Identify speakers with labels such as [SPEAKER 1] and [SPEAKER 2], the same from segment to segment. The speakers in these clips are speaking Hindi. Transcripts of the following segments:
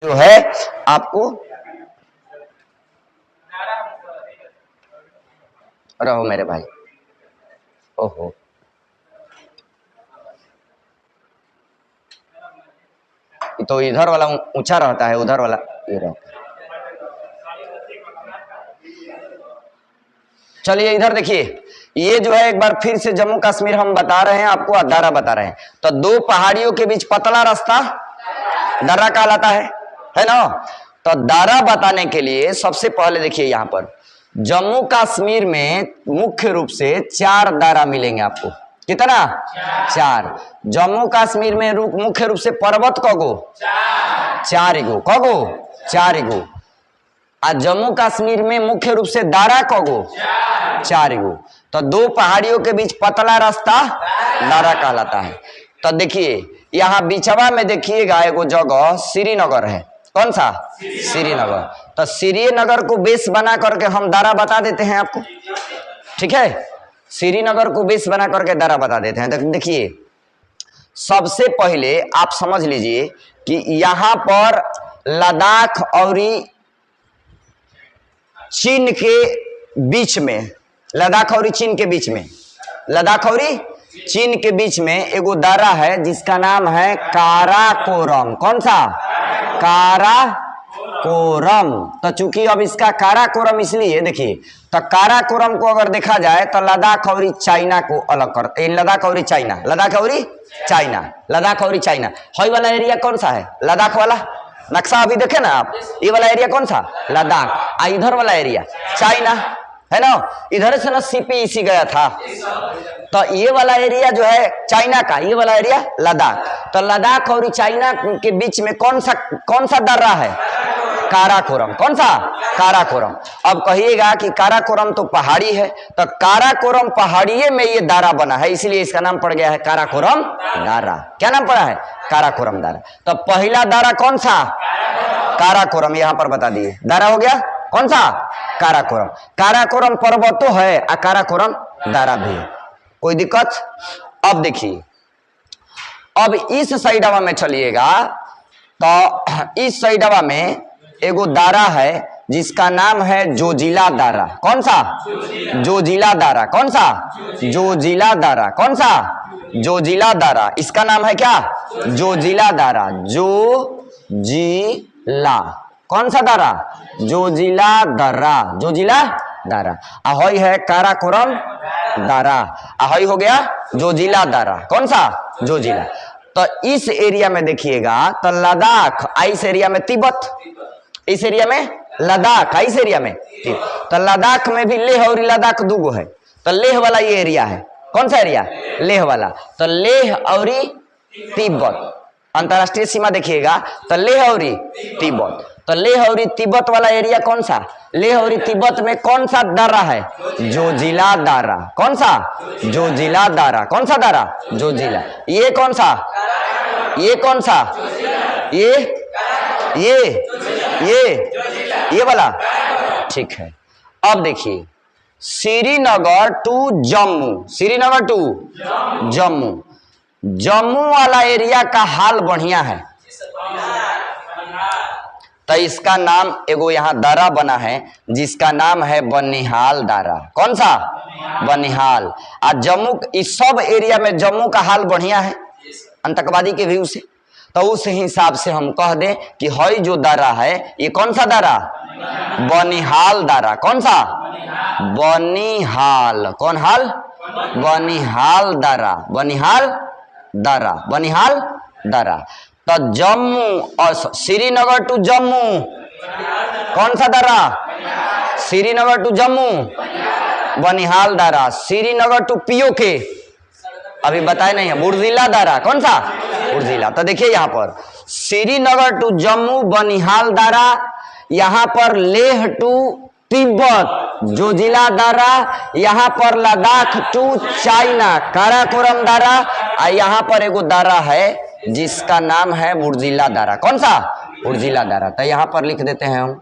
[SPEAKER 1] जो है आपको रहो मेरे भाई। ओहो, तो इधर वाला ऊंचा रहता है, उधर वाला ये रहता है। चलिए इधर देखिए, ये जो है एक बार फिर से जम्मू कश्मीर हम बता रहे हैं आपको, दर्रा बता रहे हैं। तो दो पहाड़ियों के बीच पतला रास्ता दर्रा कहलाता है ना। तो दर्रा बताने के लिए सबसे पहले देखिए, यहाँ पर जम्मू कश्मीर में मुख्य रूप से 4 दर्रा मिलेंगे आपको। कितना? 4। जम्मू कश्मीर में मुख्य रूप से पर्वत कगो 4 गो, कगो 4 गो। आज जम्मू कश्मीर में मुख्य रूप से दर्रा कगो 4 गो। तो दो पहाड़ियों के बीच पतला रास्ता दर्रा कहलाता है। तो देखिए यहाँ बिचवा में देखिएगा एगो जगह श्रीनगर है। कौन सा? श्रीनगर। तो श्रीनगर को बेस बना करके हम दर्रा बता देते हैं आपको, ठीक है। श्रीनगर को बेस बना करके दर्रा बता देते हैं। तो देखिए सबसे पहले आप समझ लीजिए कि यहाँ पर लद्दाख और चीन के बीच में, लद्दाख और चीन के बीच में, लद्दाख और चीन के बीच में एगो दर्रा है जिसका नाम है काराकोरम। कौन सा? काराकोरम। तो चूंकि अब इसका काराकोरम इसलिए देखिए, तो काराकोरम को अगर देखा जाए तो लद्दाख और चाइना को अलग कर, लद्दाख और चाइना, लद्दाख और चाइना, लद्दाख और चाइना। हई वाला एरिया कौन सा है? लद्दाख वाला। नक्शा अभी देखे ना आप, ये वाला एरिया कौन सा? लद्दाख। इधर वाला एरिया चाइना है ना। इधर से ना CPEC गया था। तो ये वाला एरिया जो है चाइना का, ये वाला एरिया लद्दाख। तो लद्दाख और चाइना के बीच में कौन सा दर्रा है? काराकोरम। कौन सा? काराकोरम। अब कहिएगा कि काराकोरम तो पहाड़ी है, तो काराकोरम पहाड़िये में ये दर्रा बना है, इसलिए इसका नाम पड़ गया है काराकोरम दर्रा। क्या नाम पड़ा है? काराकोरम दर्रा। तो पहला दर्रा कौन सा? काराकोरम। यहां पर बता दिए दर्रा हो गया कौन सा? काराकोरम। काराकोरम पर्वतो है और काराकोरम दर्रा भी है। कोई दिक्कत? अब देखिए, अब इस साइडवा में चलिएगा तो इस साइडवा में एगो दर्रा है जिसका नाम है जोजिला दर्रा। कौन सा? जोजिला दर्रा। कौन सा? जोजिला दर्रा। कौन सा? जोजिला दर्रा। इसका नाम है क्या? जोजिला दर्रा। जोजिला। कौन सा दर्रा? जोजिला दर्रा। जोजिला दर्रा। ahoy है काराकोरम दर्रा। ahoy हो गया जोजिला दर्रा। कौन सा? जोजिला। तो इस एरिया में देखिएगा तो लद्दाख, इस एरिया में तिब्बत, इस एरिया में लद्दाख, इस एरिया में। तो लद्दाख में भी लेह और लद्दाख दूगो है। तो लेह वाला ये एरिया है। कौन सा एरिया? लेह वाला। तो लेह और तिब्बत अंतरराष्ट्रीय सीमा देखिएगा तो लेह और तिब्बत। तो लेह और तिब्बत वाला एरिया कौन सा? लेह और तिब्बत में कौन सा दर्रा है? जोजिला दर्रा। कौन सा? जोजिला दर्रा। कौन सा दर्रा? जोजिला। ये कौन सा? ये कौन सा? ये वाला। ठीक है। अब देखिए श्रीनगर टू जम्मू, श्रीनगर टू जम्मू, जम्मू वाला एरिया का हाल बढ़िया है। तो इसका नाम एगो यहाँ दर्रा बना है जिसका नाम है बनिहाल दर्रा। कौन सा? बनिहाल। आज जम्मू इस सब एरिया में जम्मू का हाल बढ़िया है आतंकवादी के व्यू से। तो उस हिसाब से हम कह दें कि हई जो दर्रा है ये कौन सा दर्रा? बनिहाल दर्रा। कौन सा? बनिहाल। कौन हाल? बनिहाल दर्रा। बनिहाल दर्रा। बनिहाल दर्रा। तो जम्मू और श्रीनगर टू जम्मू कौन सा दर्रा? श्रीनगर टू जम्मू बनिहाल दर्रा। श्रीनगर टू POK अभी बताए नहीं है, बुर्जिला दर्रा। कौन सा? बुर्जिला। तो देखिए यहाँ पर श्रीनगर टू जम्मू बनिहाल दर्रा, यहाँ पर लेह टू तिब्बत जोजिला दर्रा, यहाँ पर लद्दाख टू चाइना काराकोरम दर्रा, और यहाँ पर एगो दर्रा है जिसका नाम है बुर्जिला दर्रा। कौन सा? बुर्जिला दर्रा। तो यहाँ पर लिख देते हैं हम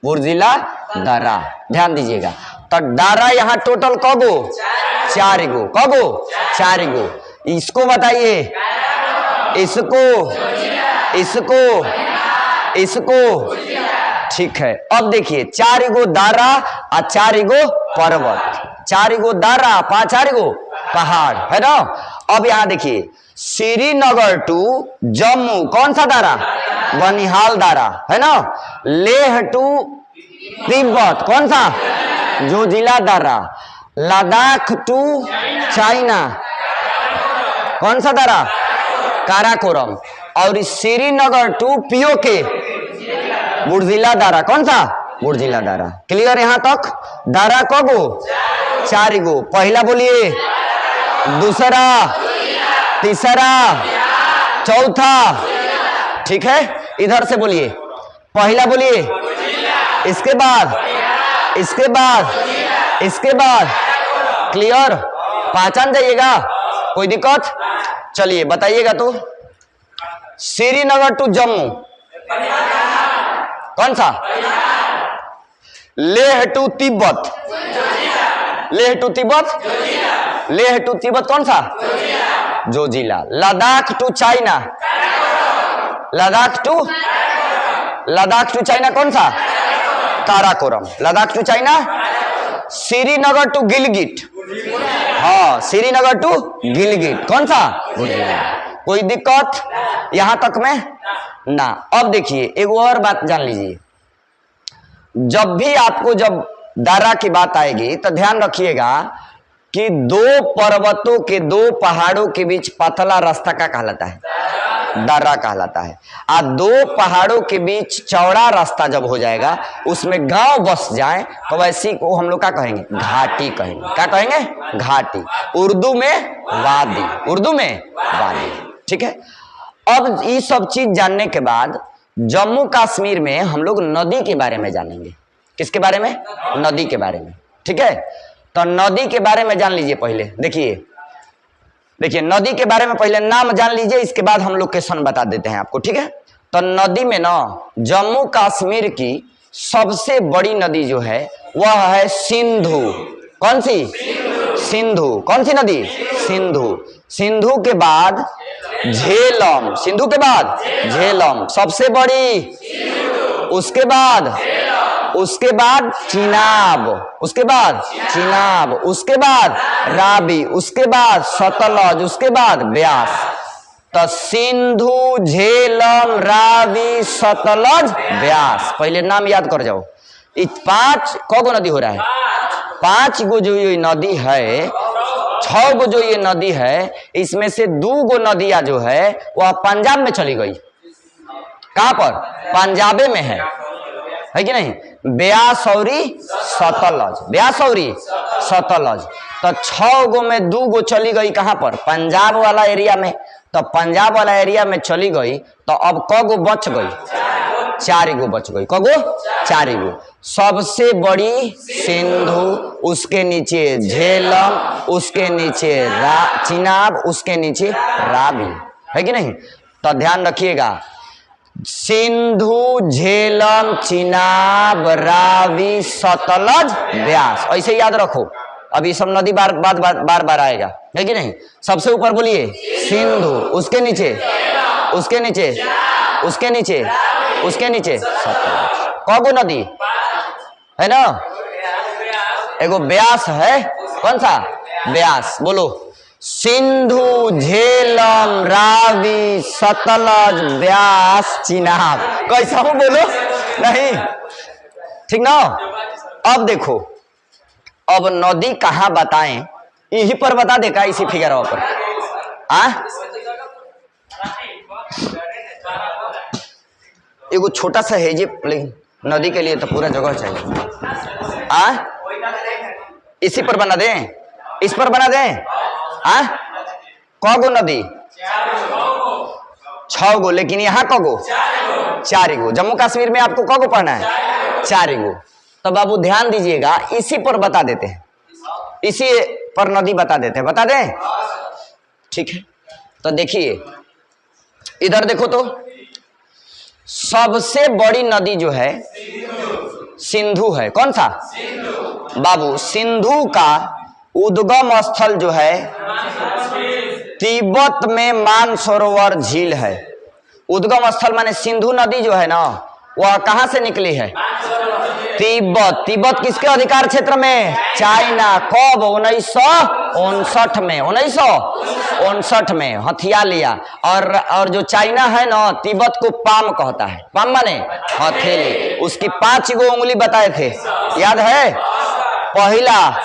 [SPEAKER 1] बुर्जिला दर्रा। ध्यान दीजिएगा। तो दर्रा यहाँ टोटल कगो? 4 गो। कगो? 4 गो। इसको बताइए, इसको इसको इसको ठीक है। अब देखिए 4 गो दारा और 4 गो पर्वत, 4 गो दारा 4 गो पहाड़ है ना। अब यहां देखिए श्रीनगर टू जम्मू कौन सा दारा? बनिहाल दारा है ना। लेह टू तिब्बत कौन सा? जोजिला दारा। लद्दाख टू चाइना कौन सा दारा? काराकोरम। और श्रीनगर टू पीओके बुर्जिला दारा कौन सा? बुर्जिला दारा। क्लियर यहां तक? दारा कगो? 4 गो। पहला बोलिए, दूसरा, तीसरा, चौथा, ठीक है। इधर से बोलिए, पहला बोलिए, इसके बाद, इसके बाद, इसके बाद। क्लियर? पहचान जाइएगा, कोई दिक्कत? चलिए बताइएगा तो। श्रीनगर टू जम्मू कौन सा? Leh to Tibet, Leh to Tibet, Leh to Tibet कौन सा? Zojila. Ladakh to China, Ladakh to China कौन सा? Karakoram. Ladakh to China. Srinagar to Gilgit, हाँ श्रीनगर टू गिलगिट कौन सा? कोई दिक्कत यहां तक में ना। अब देखिए एक और बात जान लीजिए, जब भी आपको जब दारा की बात आएगी तो ध्यान रखिएगा कि 2 पर्वतों के 2 पहाड़ों के बीच पतला रास्ता का कहलाता है? दारा कहलाता है। और 2 पहाड़ों के बीच चौड़ा रास्ता जब हो जाएगा, उसमें गांव बस जाए तो वैसी को हम लोग क्या कहेंगे? घाटी कहेंगे। क्या कहेंगे? घाटी। उर्दू में वादी, उर्दू में वादी, ठीक है। अब ये सब चीज जानने के बाद जम्मू कश्मीर में हम लोग नदी के बारे में जानेंगे। किसके बारे में? नदी के बारे में, ठीक है। तो नदी के बारे में जान लीजिए पहले। देखिए देखिए नदी के बारे में पहले नाम जान लीजिए, इसके बाद हम लोकेशन बता देते हैं आपको, ठीक है। तो नदी में ना जम्मू कश्मीर की सबसे बड़ी नदी जो है वह है सिंधु। कौन सी? सिंधु। कौन सी नदी? सिंधु। सिंधु के बाद झेलम, सिंधु के बाद झेलम सबसे बड़ी, उसके बाद चिनाब, उसके बाद चिनाब, उसके बाद रावी, उसके बाद सतलज, उसके बाद ब्यास। तो सिंधु, झेलम, रावी, सतलज, ब्यास। पहले नाम याद कर जाओ। 5 कौगो नदी हो रहा है? 5 गो जो ये नदी है, 6 गो जो ये नदी है, इसमें से 2 गो नदियां जो है वह पंजाब में चली गई। कहां पर? पंजाबे में है कि नहीं? ब्यास और सतलज, ब्यास और सतलज। तो 6 गो में 2 गो चली गई कहां पर? पंजाब वाला एरिया में। तो पंजाब वाला एरिया में चली गई तो अब कगो बच गई? 4 गो बच गई। कगो? 4 गो। सबसे बड़ी सिंधु, उसके नीचे झेलम, उसके नीचे चिनाब, उसके नीचे रावी, है कि नहीं? तो ध्यान रखिएगा, सिंधु, झेलम, चिनाब, रावी, सतलज, ब्यास, ऐसे याद रखो। अब ये सब नदी बार बार आएगा, है कि नहीं? सबसे ऊपर बोलिए सिंधु, उसके नीचे, उसके नीचे, उसके नीचे, उसके नीचे सतलज। कौगो नदी है ना? एगो ब्यास है। कौन सा? ब्यास। बोलो, सिंधु, झेलम, रावी, सतलज, ब्यास, चिनाब। कैसा हूं? बोलो नहीं, ठीक ना? अब देखो, अब नदी कहां बताएं, यहीं पर बता दे का? इसी फिगर पर एगो छोटा सा है जी, लेकिन नदी के लिए तो पूरा जगह चाहिए। इसी पर बना दें, इस पर बना दें। कौगो नदी? 6 गो, लेकिन यहाँ कौगो? 4 गो। जम्मू कश्मीर में आपको कौगो पढ़ना है? 4 गो। तो बाबू ध्यान दीजिएगा, इसी पर बता देते हैं, इसी पर नदी बता देते हैं। बता दें? ठीक है। तो देखिए इधर देखो, तो सबसे बड़ी नदी जो है सिंधु है। कौन सा? बाबू, सिंधु का उद्गम स्थल जो है तिब्बत में मानसरोवर झील है। उद्गम स्थल माने सिंधु नदी जो है ना, वह कहां से निकली है? तिब्बत। तिब्बत किसके अधिकार क्षेत्र में? चाइना। कब? 1959 में। 1959 में हथिया लिया। और जो चाइना है ना, तिब्बत को पाम कहता है। पाम माने हथेली। उसकी 5 गो उंगली बताए थे, याद है? पहला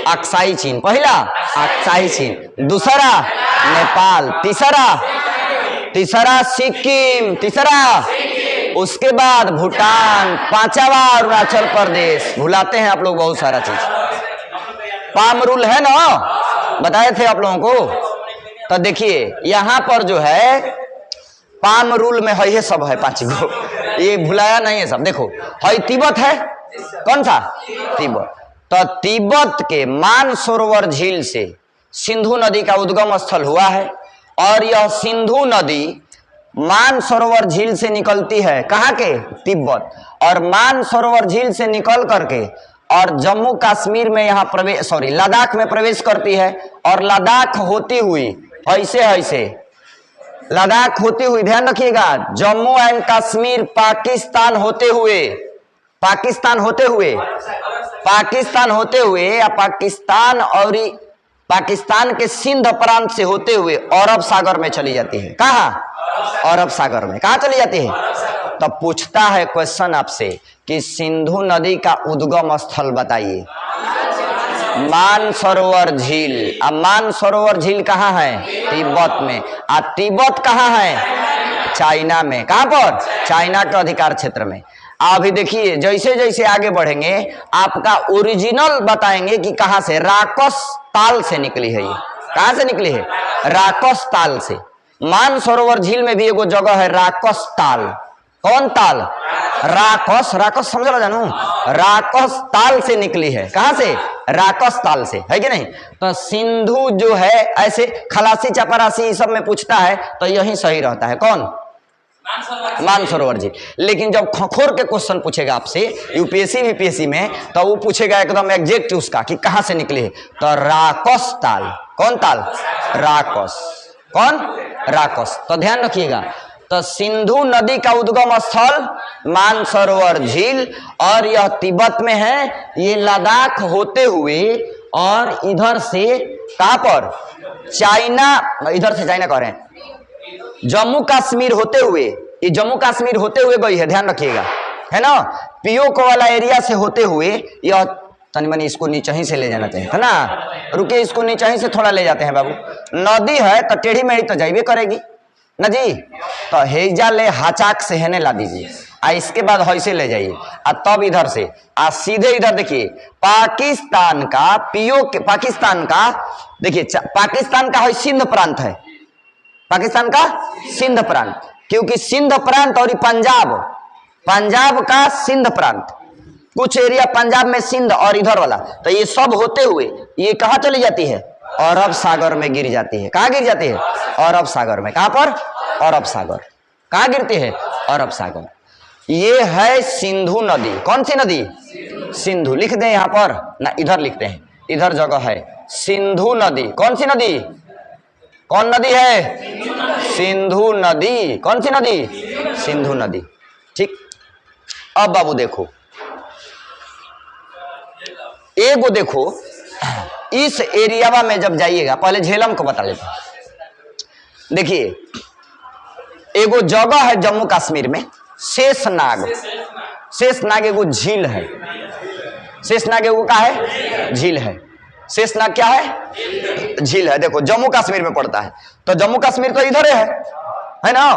[SPEAKER 1] अक्साई चीन, पहला अक्साई चीन, दूसरा नेपाल, तीसरा सिक्किम, उसके बाद भूटान, 5वां अरुणाचल प्रदेश। भुलाते हैं आप लोग बहुत सारा चीज। पाम रूल है ना, बताए थे आप लोगों को। तो देखिए यहां पर जो है पाम रूल में है, ये सब है 5 गो, ये भुलाया नहीं है सब। देखो है तिब्बत है, कौन सा? तिब्बत। तो तिब्बत के मानसरोवर झील से सिंधु नदी का उद्गम स्थल हुआ है। और यह सिंधु नदी मानसरोवर झील से निकलती है, कहाँ के? तिब्बत। और मानसरोवर झील से निकल करके और जम्मू कश्मीर में यहाँ प्रवेश, सॉरी लद्दाख में प्रवेश करती है। और लद्दाख होती हुई ऐसे लद्दाख होती हुई, ध्यान रखिएगा, जम्मू एंड कश्मीर पाकिस्तान होते हुए या पाकिस्तान के सिंध प्रांत से होते हुए अरब सागर में चली जाती है। कहाँ? अरब सागर में। कहाँ चली जाती है? तब पूछता है क्वेश्चन आपसे कि सिंधु नदी का उद्गम स्थल बताइए। मानसरोवर झील। अब मानसरोवर झील कहाँ है? तिब्बत में। और तिब्बत कहाँ है? चाइना में। कहाँ पर? चाइना के अधिकार क्षेत्र में। अभी देखिए जैसे जैसे आगे बढ़ेंगे आपका ओरिजिनल बताएंगे कि कहां से। राकस ताल से निकली है। ये कहां से निकली है? राकस ताल से। मानसरोवर झील में भी एगो जगह है राकस ताल। कौन ताल? राकस समझ लो जानू। राकस ताल से निकली है। कहां से? राकस ताल से, है कि नहीं? तो सिंधु जो है ऐसे खलासी चपरासी सब में पूछता है तो यही सही रहता है। कौन? मानसरोवर झील। लेकिन जब खखोर के क्वेश्चन पूछेगा आपसे यूपीएससी वीपीएससी में, तो वो पूछेगा एकदम एग्जैक्ट उसका कि कहां से निकले है। तो राकस ताल। कौन ताल? राकस। कौन? राकस। तो ध्यान रखिएगा। तो सिंधु नदी का उद्गम स्थल मानसरोवर झील, और यह तिब्बत में है। ये लद्दाख होते हुए और इधर से कहां पर? चाइना, इधर से चाइना कह रहे हैं, जम्मू कश्मीर होते हुए, ये जम्मू कश्मीर होते हुए गई है, ध्यान रखिएगा, है ना? पीओक वाला एरिया से होते हुए यह तनी मनी इसको नीचे ही से ले जाना चाहिए था ना। रुके, इसको नीचे ही से थोड़ा ले जाते हैं बाबू। नदी है तो टेढ़ी मेढ़ी तो जाइबे करेगी ना जी। तो हेजा ले हाचाक से है ला दीजिए, आ इसके बाद हैसे ले जाइए, आ तब इधर से आ सीधे इधर देखिए पाकिस्तान का पीओके, पाकिस्तान का देखिए, पाकिस्तान का है सिंध प्रांत है। पाकिस्तान का सिंध प्रांत, क्योंकि सिंध प्रांत और पंजाब का सिंध प्रांत, कुछ एरिया पंजाब में सिंध और इधर वाला, तो ये सब होते हुए ये कहाँ चली जाती है? अरब सागर में गिर जाती है। कहाँ गिर जाती है? अरब सागर में। कहाँ पर? अरब सागर। कहाँ गिरती है? अरब सागर। ये है सिंधु नदी। कौन सी नदी? सिंधु। लिख दें यहाँ पर ना, इधर लिखते हैं, इधर जगह है सिंधु नदी। कौन सी नदी? कौन नदी है? सिंधु नदी। कौन सी नदी? सिंधु नदी। ठीक। अब बाबू देखो, एगो देखो, इस एरिया में जब जाइएगा, पहले झेलम को बता लेते हैं। देखिए एगो जगह है जम्मू कश्मीर में, शेषनाग एगो झील है। शेषनाग एगो का है? झील है। शेषनाग क्या है? झील है। देखो जम्मू कश्मीर में पड़ता है, तो जम्मू कश्मीर तो इधर है ना।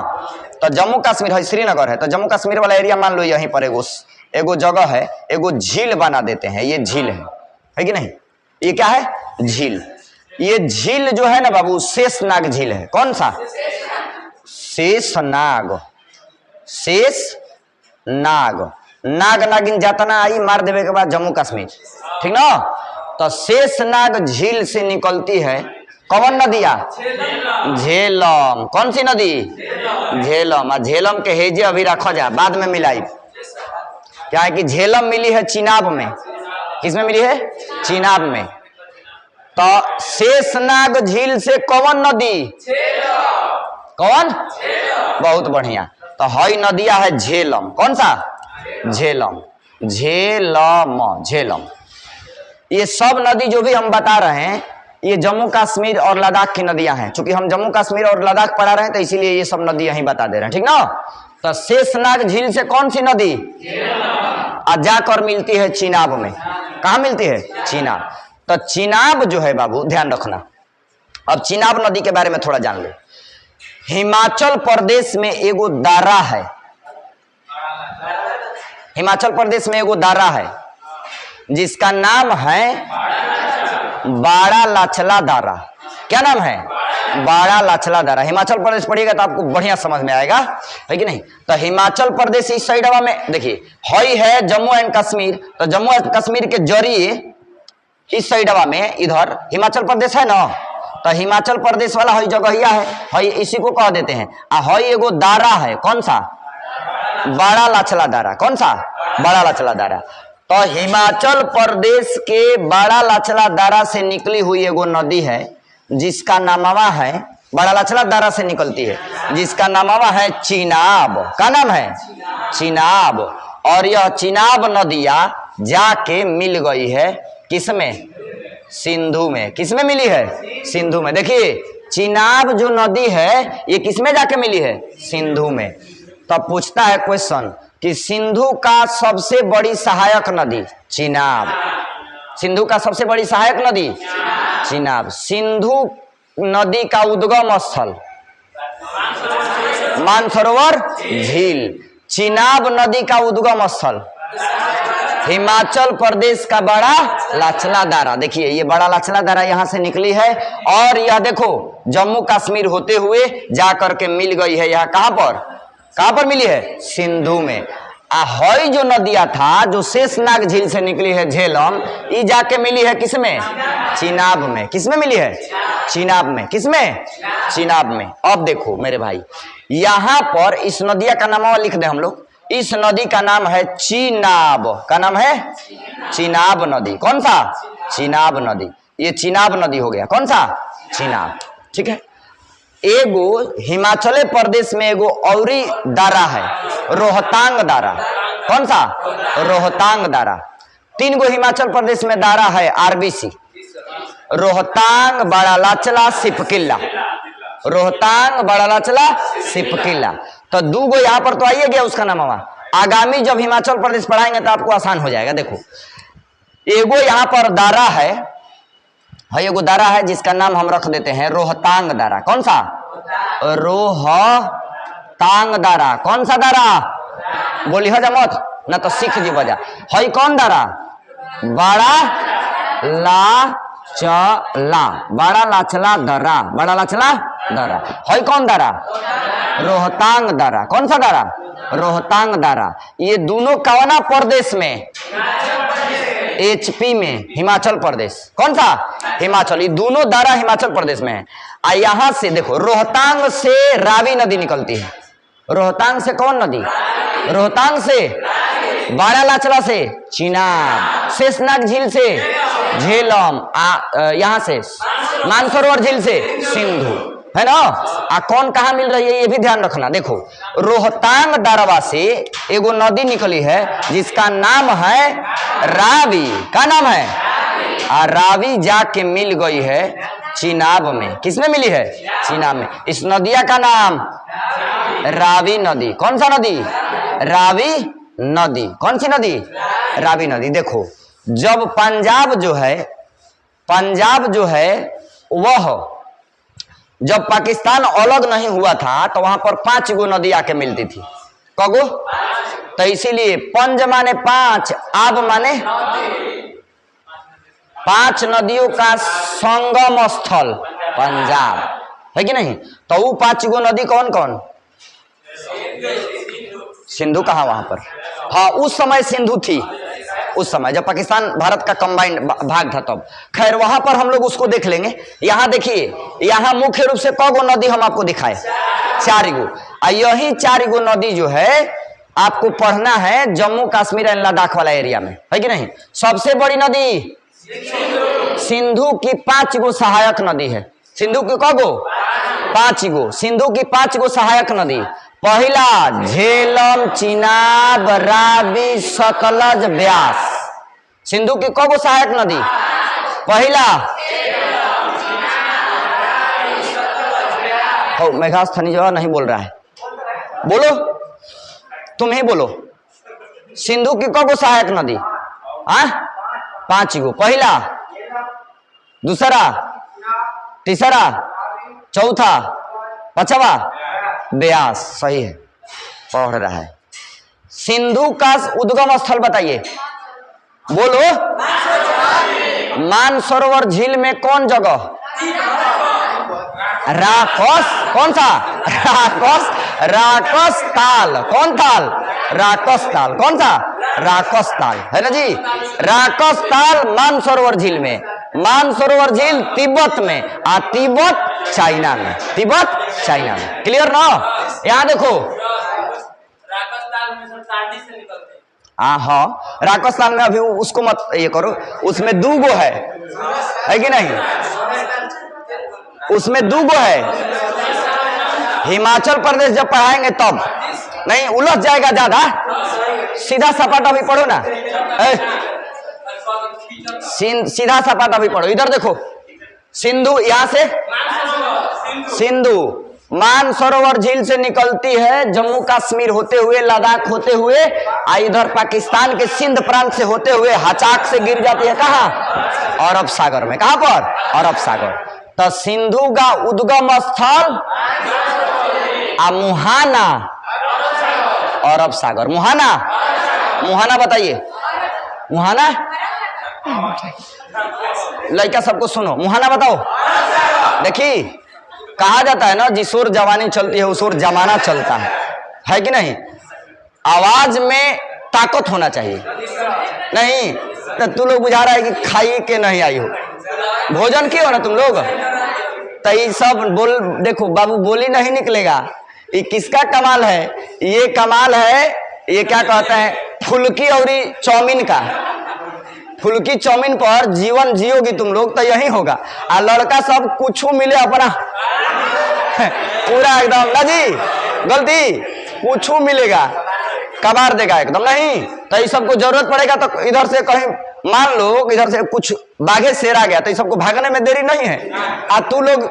[SPEAKER 1] तो जम्मू कश्मीर है, श्रीनगर है, तो जम्मू कश्मीर वाला एरिया मान लो यहीं पर एगो जगह है, एगो झील बना देते हैं। ये झील है कि नहीं? ये क्या है? झील। ये झील जो है ना बाबू, शेषनाग झील है। कौन सा? शेषनाग। शेषनाग। नाग नागिन जातना आई मार देवे के बाद जम्मू कश्मीर, ठीक ना। तो शेषनाग झील से निकलती है कौन नदिया? झेलम। कौन सी नदी? झेलम। झेलम के हेजे अभी रखा जाए, बाद में मिलाई। क्या है कि झेलम मिली है चिनाब में। किसमें मिली है? चिनाब में। तो शेषनाग झील से कौन नदी? कौन? बहुत बढ़िया। तो हई नदिया है झेलम। कौन सा? झेलम। झेलम, झेलम। ये सब नदी जो भी हम बता रहे हैं ये जम्मू कश्मीर और लद्दाख की नदियां हैं। चूंकि हम जम्मू कश्मीर और लद्दाख पढ़ा रहे हैं तो इसीलिए ये सब नदी यहीं बता दे रहे हैं, ठीक ना। तो शेषनाग झील से कौन सी नदी जाकर मिलती है चिनाब में? कहा मिलती है? चिनाब। तो चिनाब जो है बाबू ध्यान रखना। अब चिनाब नदी के बारे में थोड़ा जान लो। हिमाचल प्रदेश में एगो दारा है, हिमाचल प्रदेश में एगो दारा है जिसका नाम है बाड़ा लाचला दारा। क्या नाम है? बाड़ा लाचला दारा। हिमाचल प्रदेश पढ़िएगा तो आपको बढ़िया समझ में आएगा, है कि नहीं। तो हिमाचल प्रदेश इस साइड में देखिए हई है जम्मू एंड कश्मीर, तो जम्मू एंड कश्मीर के जरिए इस साइड में इधर हिमाचल प्रदेश है ना। तो हिमाचल प्रदेश वाला हई जगहिया है, हई इसी को कह देते हैं। हई एगो दारा है, कौन सा? बाड़ा लाचला दारा। कौन सा? बाड़ा लाचला दारा। तो हिमाचल प्रदेश के बाड़ा लाचला दारा से निकली हुई एगो नदी है जिसका नामवा है, बाड़ा लाचला दारा से निकलती है जिसका नामवा है चिनाब। का नाम है? चिनाब। और यह चिनाब नदिया जाके मिल गई है किसमें? सिंधु में। किसमें मिली है? सिंधु में। देखिए चिनाब जो नदी है ये किसमें जाके मिली है? सिंधु में। तब पूछता है क्वेश्चन कि सिंधु का सबसे बड़ी सहायक नदी चिनाब। सिंधु का सबसे बड़ी सहायक नदी चिनाब। सिंधु नदी का उद्गम स्थल मानसरोवर झील। चिनाब नदी का उद्गम स्थल हिमाचल प्रदेश का बड़ा लाचला दारा। देखिए ये बड़ा लाचला दारा यहाँ से निकली है और यह देखो जम्मू कश्मीर होते हुए जाकर के मिल गई है यहाँ। कहां पर? कहां पर मिली है? सिंधु में। हई जो नदिया था जो शेषनाग झील से निकली है झेलम, ये जाके मिली है किसमें? चिनाब में। किसमें मिली है? चिनाब में। किसमें? चिनाब में। अब देखो मेरे भाई यहां पर इस नदिया का नाम लिख दे हम लोग। इस नदी का नाम है चिनाब। का नाम है? चिनाब नदी। कौन सा? चिनाब नदी। ये चिनाब नदी हो गया। कौन सा? चिनाब। ठीक है। एगो हिमाचल प्रदेश में एगो औरी दारा है रोहतांग दारा। कौन सा? रोहतांग दारा। 3 गो हिमाचल प्रदेश में दारा है आरबीसी, रोहतांग, बड़ा लाचला, सिपकिल्ला। रोहतांग, बड़ा लाचला, सिपकिल्ला। तो 2 गो यहाँ पर तो आइए गया उसका नाम। आगामी जब हिमाचल प्रदेश पढ़ाएंगे तो आपको आसान हो जाएगा। देखो एगो यहाँ पर दारा है, एगो दारा है जिसका नाम हम रख देते हैं रोहतांग दारा। कौन सा? रोहतांग दारा। कौन सा दारा? बोली हो जा मत ना तो सीख जी बजा। हई कौन दारा? बड़ा लाचला, बड़ा लाचला दारा। बड़ा लाचला दारा। हई कौन दारा? रोहतांग दारा। कौन सा दारा? रोहतांग दारा। ये दोनों कौना प्रदेश में? एचपी में, हिमाचल प्रदेश। कौन सा? हिमाचल। ये दोनों दारा हिमाचल प्रदेश में है। यहां से देखो रोहतांग से रावी नदी निकलती है। रोहतांग से कौन नदी? रोहतांग से, बाड़ा लाचला से चिनाब, शेषनाग झील से झेलम, यहां से मानसरोवर झील से सिंधु, है ना। कौन कहां मिल रही है ये भी ध्यान रखना। देखो रोहतांग दारवा से एगो नदी निकली है जिसका नाम है रावी। का नाम है? रावी जाके मिल गई है चिनाब में। किसमें मिली है? चिनाब में। इस नदिया का नाम रावी नदी। कौन सा नदी? रावी नदी। कौन सी नदी? रावी नदी। देखो जब पंजाब जो है वह जब पाकिस्तान अलग नहीं हुआ था तो वहां पर 5 गो नदी आके मिलती थी। कगो? तो इसीलिए पंज माने 5, आब माने 5 नदियों का संगम स्थल पंजाब, है कि नहीं। तो वो 5 गो नदी कौन कौन? सिंधु कहा वहां पर? हाँ उस समय सिंधु थी, उस समय जब पाकिस्तान भारत का कंबाइंड भाग था तब। खैर वहां पर हम लोग उसको देख लेंगे। यहाँ देखिए यहाँ मुख्य रूप से कौ गो नदी हम आपको दिखाए? 4 गो। यही 4 गो नदी जो है आपको पढ़ना है जम्मू कश्मीर एंड लद्दाख वाला एरिया में, है कि नहीं। सबसे बड़ी नदी सिंधु की 5 गो सहायक नदी है। सिंधु की कौ गो? 5 गो। सिंधु की 5 गो सहायक नदी। पहला झेलम, चिनाब, रावी, सतलज, ब्यास। सिंधु की कौ गो सहायक नदी? पहला मेघास थनी जवाब नहीं बोल रहा है, बोलो तुम ही बोलो। सिंधु की कौ गो सहायक नदी? 5 गो। पहला, दूसरा, तीसरा, चौथा, पांचवा, ब्यास। सही है, पढ़ रहा है। सिंधु का उद्गम स्थल बताइए, बोलो। मानसरोवर झील में कौन जगह? राकस। कौन सा? राकस। राकस ताल। कौन ताल? राकस ताल। कौन सा? राकस ताल, है ना जी। राकस ताल मानसरोवर झील में। मानसरोवर झील तिब्बत में, तिब्बत चाइना में। तिब्बत चाइना में। क्लियर ना? यहां देखो, हाँ, राकस्तान में अभी उसको मत ये करो, उसमें 2 गो है कि नहीं? उसमें 2 गो है। हिमाचल प्रदेश जब पढ़ाएंगे तब नहीं, उलझ जाएगा ज्यादा। सीधा सपाट अभी पढ़ो ना, सीधा सपाट अभी पढ़ो। इधर देखो, सिंधु यहां से, सिंधु मानसरोवर झील से निकलती है, जम्मू कश्मीर होते हुए, लद्दाख होते हुए, इधर पाकिस्तान के सिंध प्रांत से होते हुए हचाक से गिर जाती है कहाँ? अरब सागर में। कहां पर? अरब सागर। तो सिंधु का उद्गम स्थल मुहाना, अरब सागर। मुहाना, मुहाना बताइए। मुहाना, लड़का सबको सुनो, मुहाना बताओ। देखिए, कहा जाता है ना, जिस ओर जवानी चलती है उस ओर जमाना चलता है कि नहीं? आवाज में ताकत होना चाहिए। नहीं तो तू लोग बुझा रहा है कि खाई के नहीं आई हो, भोजन किए हो ना तुम लोग, तो ये सब बोल, देखो बाबू बोली नहीं निकलेगा। ये किसका कमाल है? ये कमाल है, ये क्या कहते हैं, फुल्की और चाउमीन का। फुल्की चाउमीन पर जीवन जियोगी तुम लोग तो यही होगा। आ लड़का सब कुछ मिले अपना पूरा एकदम ना जी, गलती कुछ मिलेगा कबार देगा एकदम। नहीं तो ये सबको जरूरत पड़ेगा तो इधर से कहीं मान लो इधर से कुछ बाघे शेर आ गया तो ये सबको भागने में देरी नहीं है। तू लोग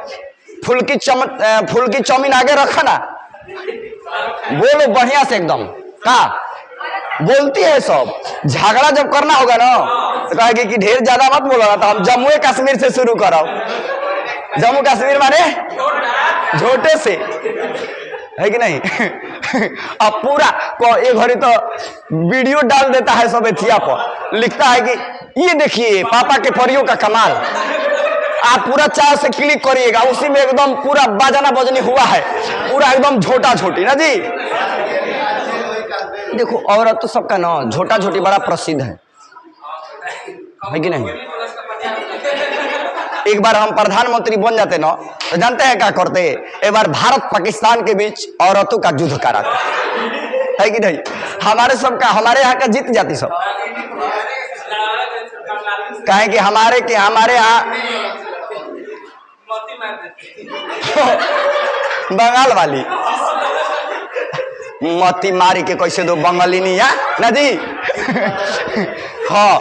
[SPEAKER 1] फुल्की चाउमीन आगे रखा ना, बोलो बढ़िया से एकदम। का बोलती है सब, झगड़ा जब करना होगा ना तो कहेगी कि ढेर ज्यादा मत बोलो ना, तो हम जम्मू कश्मीर से शुरू करो। जम्मू कश्मीर माने झोटे से, है कि नहीं? अब पूरा एक घड़ी तो वीडियो डाल देता है सब एथिया पर, लिखता है कि ये देखिए पापा के परियों का कमाल। आप पूरा 4 से क्लिक करिएगा, उसी में एकदम पूरा बाजाना बजनी हुआ है, पूरा एकदम झोटा झोटी ना जी। देखो औरत तो सबका ना झोटा झोटी बड़ा प्रसिद्ध है कि नहीं? एक बार हम प्रधानमंत्री बन जाते ना तो जानते हैं क्या करते? एक बार भारत पाकिस्तान के बीच औरतों का युद्ध कराते, है कि नहीं? हमारे सबका, हमारे यहाँ का जीत जाती सब। कहे कि हमारे यहाँ बंगाल वाली मती मारी के कैसे दो बंगालिनी या ना जी। हाँ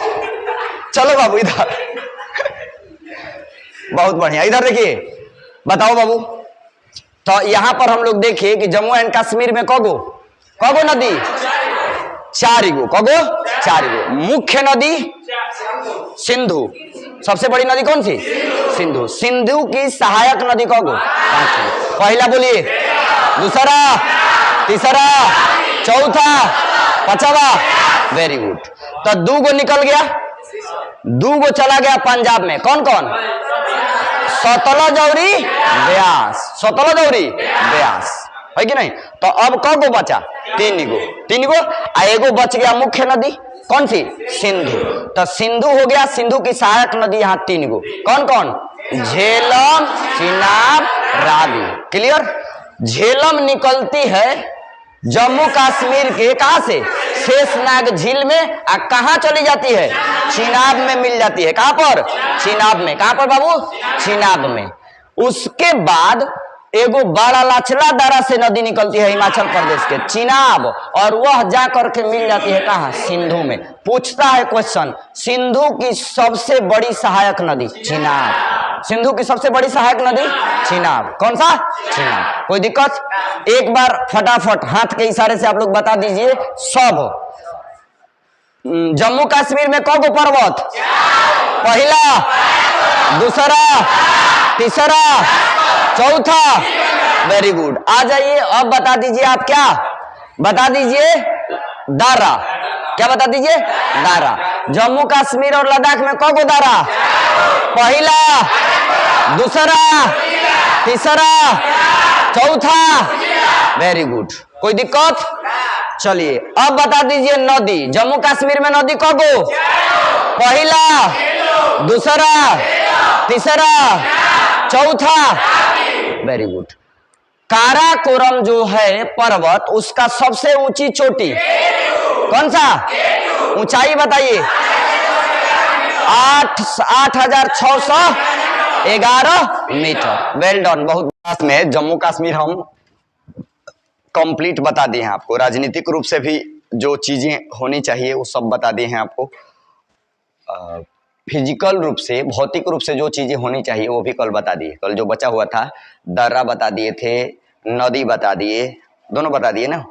[SPEAKER 1] चलो बाबू इधर, बहुत बढ़िया। इधर देखिए, बताओ बाबू। तो यहां पर हम लोग देखिए कि जम्मू एंड कश्मीर में कगो नदी? 4 गो। कगो? 4 गो। मुख्य नदी सिंधु। सबसे बड़ी नदी कौन सी? सिंधु। सिंधु की सहायक नदी कगो? 5 गो। पहला बोलिए, दूसरा, तीसरा, चौथा, पांचवा। Very good. तो 2 गो निकल गया, 2 गो चला गया पंजाब में। कौन कौन? सतलज और ब्यास। सतलज और ब्यास, है कि नहीं? तो अब कब गो बचा? 3 गो। 3 गो। एगो बच गया मुख्य नदी, कौन सी? सिंधु। तो सिंधु हो गया, सिंधु की सहायक नदी यहाँ 3 गो। कौन कौन? झेलम, चिनाब, रावी। क्लियर? झेलम निकलती है जम्मू कश्मीर के कहां से? शेषनाग झील में। कहां चली जाती है? चिनाब में मिल जाती है। कहां पर? चिनाब में। कहां पर बाबू? चिनाब में। उसके बाद एगो बड़ा लाचला दरा से नदी निकलती है हिमाचल प्रदेश के चिनाब, और वह जा करके मिल जाती है कहाँ? सिंधु में। पूछता है क्वेश्चन, सिंधु की सबसे बड़ी सहायक नदी चिनाब। सिंधु की सबसे बड़ी सहायक नदी चिनाब। कौन सा? चिनाब। कोई दिक्कत? एक बार फटाफट हाथ के इशारे से आप लोग बता दीजिए सब। जम्मू कश्मीर में कौन पर्वत? पहला, दूसरा, तीसरा, चौथा। Very good. आ जाइए अब बता दीजिए आप क्या बता दीजिए? दारा। क्या बता दीजिए? दारा। जम्मू कश्मीर और लद्दाख में कौन दारा? पहला, दूसरा, तीसरा, चौथा। Very good. कोई दिक्कत? चलिए अब बता दीजिए नदी। जम्मू कश्मीर में नदी कौन? पहला, दूसरा, तीसरा, चौथा। Very good. काराकोरम जो है पर्वत, उसका सबसे ऊंची चोटी कौन सा? ऊंचाई बताइए। 8,611 मीटर। Well done. बहुत में जम्मू कश्मीर हम कंप्लीट बता दिए हैं आपको। राजनीतिक रूप से भी जो चीजें होनी चाहिए वो सब बता दिए हैं आपको। फिजिकल रूप से, भौतिक रूप से जो चीजें होनी चाहिए वो भी कल बता दिए। कल जो बचा हुआ था, दर्रा बता दिए थे, नदी बता दिए, दोनों बता दिए ना,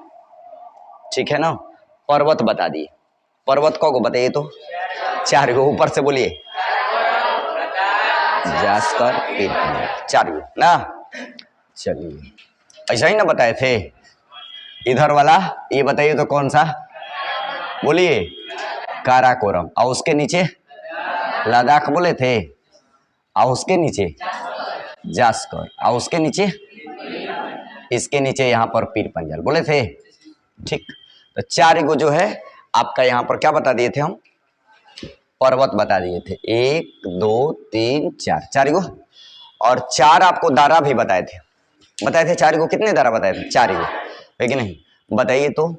[SPEAKER 1] ठीक है ना। पर्वत बता दिए। पर्वत को बताइए तो? 4 गो। ऊपर से बोलिए। जास्कर, 4 गो ना। चलिए ऐसा ही ना बताए थे। इधर वाला ये बताइए तो कौन सा? बोलिए। काराकोरम। और उसके नीचे लद्दाख बोले थे, और उसके नीचे जास्कर, और उसके नीचे, इसके नीचे यहाँ पर पीर पंजल बोले थे। ठीक। तो 4 गो जो है आपका यहाँ पर क्या बता दिए थे हम? पर्वत बता दिए थे। 1 2 3 4, 4 गो। और 4 आपको दारा भी बताए थे। 4 गो। कितने दारा बताए थे? 4 गो, है कि नहीं? बताइए तो।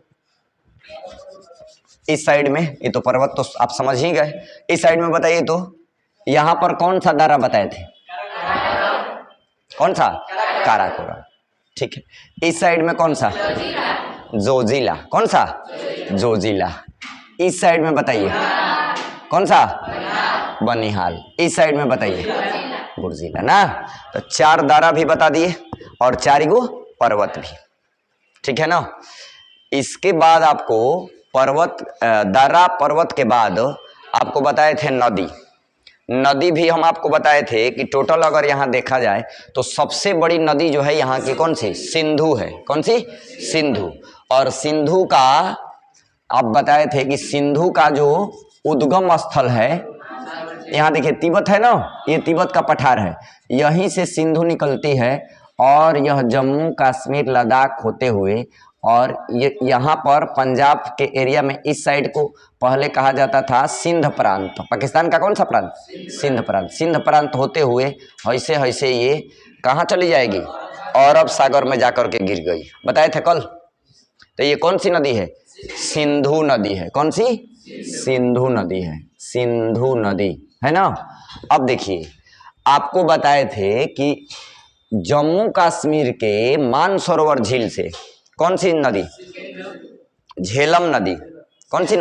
[SPEAKER 1] इस साइड में ये तो पर्वत तो आप समझ ही गए। इस साइड में बताइए तो यहाँ पर कौन सा दारा बताए थे? कौन सा? काराकोरम। ठीक है। इस साइड में कौन सा? जोजिला। कौन सा? जोजिला। इस साइड में बताइए कौन सा? बनिहाल। इस साइड में बताइए बुर्जिला ना। तो 4 दारा भी बता दिए और 4 गो पर्वत भी, ठीक है ना। इसके बाद आपको पर्वत, दारा पर्वत के बाद आपको बताए थे नदी। नदी भी हम आपको बताए थे कि टोटल अगर यहाँ देखा जाए तो सबसे बड़ी नदी जो है यहाँ की कौन सी? सिंधु है। कौन सी? सिंधु। और सिंधु का आप बताए थे कि सिंधु का जो उद्गम स्थल है, यहाँ देखिए तिब्बत है ना, ये तिब्बत का पठार है, यहीं से सिंधु निकलती है और यह जम्मू कश्मीर लद्दाख होते हुए और ये यहाँ पर पंजाब के एरिया में इस साइड को पहले कहा जाता था सिंध प्रांत। पाकिस्तान का कौन सा प्रांत? सिंध प्रांत। सिंध प्रांत होते हुए ऐसे ऐसे ये कहाँ चली जाएगी? अरब सागर में जाकर के गिर गई। बताए थे कल। तो ये कौन सी नदी है? सिंधु नदी है। कौन सी? सिंधु नदी है। सिंधु नदी है ना। अब देखिए आपको बताए थे कि जम्मू कश्मीर के मानसरोवर झील से कौन सी नदी? झेलम नदी। कौन सी?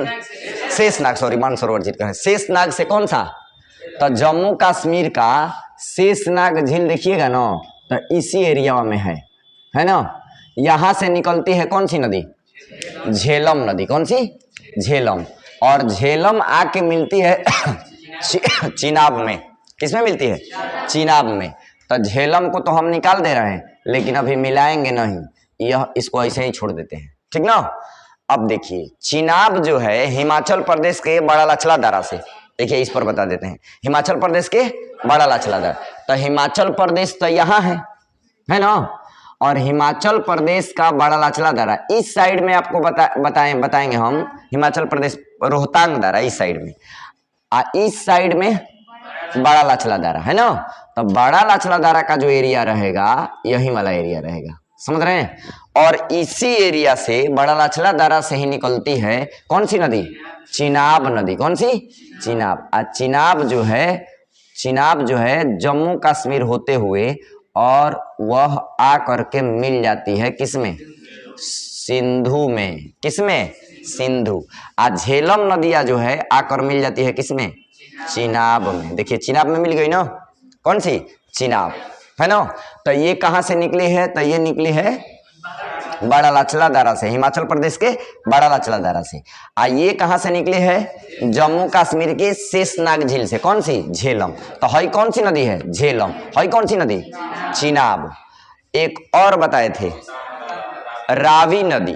[SPEAKER 1] शेषनाग। सॉरी, मानसरोवर झील का है। शेषनाग से कौन सा? तो जम्मू कश्मीर का शेषनाग झील देखिएगा ना, तो इसी एरिया में है ना। यहाँ से निकलती है कौन सी नदी? झेलम नदी। कौन सी? झेलम। और झेलम आके मिलती है चिनाब में। किसमें मिलती है? चिनाब में। तो झेलम को तो हम निकाल दे रहे हैं, लेकिन अभी मिलाएंगे नहीं, यह इसको ऐसे ही छोड़ देते हैं, ठीक ना। अब देखिए चिनाब जो है हिमाचल प्रदेश के बड़ा लाचला दर्रा से, देखिए इस पर बता देते हैं, हिमाचल प्रदेश के बड़ा लाचला दर्रा। तो हिमाचल प्रदेश तो यहाँ है ना, और हिमाचल प्रदेश का बड़ा लाचला दर्रा इस साइड में आपको बताएंगे हम। हिमाचल प्रदेश रोहतांग दर्रा इस साइड में, इस साइड में बड़ा लाचला दर्रा है ना। तो बड़ा लाचला दर्रा का जो एरिया रहेगा यही वाला एरिया रहेगा, समझ रहे हैं। और इसी एरिया से बड़ा लाचला दर्रा से ही निकलती है कौन सी नदी? चिनाब नदी। कौन सी? चिनाब। चिनाब जो है जम्मू कश्मीर होते हुए और वह आ करके मिल जाती है किसमें? सिंधु में। किसमें? सिंधु। झेलम नदियां जो है आकर मिल जाती है किसमें? चिनाब में। देखिए चिनाब में मिल गई ना, कौन सी? चिनाब, है ना। तो ये कहाँ से निकली है? तो ये निकली है बड़ा लाचला दारा से, हिमाचल प्रदेश के बड़ा लाचला दारा से। ये कहाँ से निकली है? जम्मू कश्मीर के शेषनाग झील से। कौन सी? झेलम। तो हई कौन सी नदी है? झेलम। हई कौन सी नदी? चिनाब। एक और बताए थे, रावी नदी।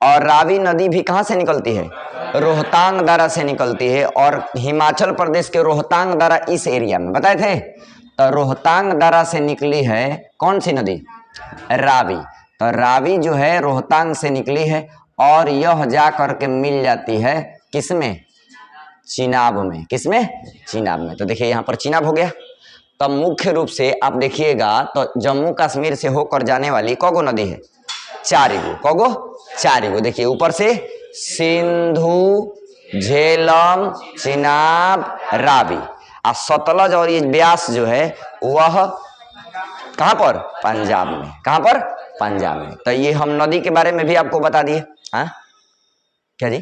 [SPEAKER 1] और रावी नदी भी कहाँ से निकलती है? रोहतांग दर्रा से निकलती है। और हिमाचल प्रदेश के रोहतांग दर्रा इस एरिया में बताए थे। तो रोहतांग दर्रा से निकली है कौन सी नदी? रावी। तो रावी जो है रोहतांग से निकली है और यह जा करके मिल जाती है किसमें? चिनाब में। किसमें? चिनाब में। तो देखिए यहाँ पर चिनाब हो गया। तो मुख्य रूप से आप देखिएगा तो जम्मू कश्मीर से होकर जाने वाली कौगो नदी है? चारिगो। कौगो? चारिगो। देखिए ऊपर से सिंधु, झेलम, चिनाब, रावी। सतलज और ये ब्यास जो है वह कहाँ पर? पंजाब में। कहाँ पर? पंजाब में। तो ये हम नदी के बारे में भी आपको बता दिए। हाँ क्या जी?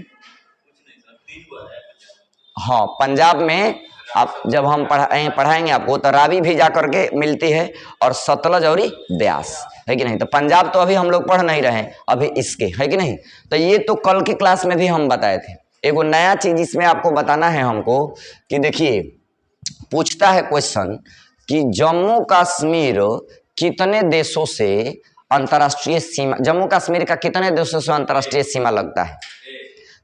[SPEAKER 1] हाँ पंजाब में आप जब हम पढ़ाएंगे आपको तो रावी भी जा करके मिलती है और सतलज और ब्यास, है कि नहीं। तो पंजाब तो अभी हम लोग पढ़ नहीं रहे हैं अभी इसके, है कि नहीं। तो ये तो कल की क्लास में भी हम बताए थे। एगो नया चीज इसमें आपको बताना है हमको कि देखिए पूछता है क्वेश्चन कि जम्मू कश्मीर कितने देशों से अंतर्राष्ट्रीय सीमा, जम्मू कश्मीर का कितने देशों से अंतर्राष्ट्रीय सीमा लगता है?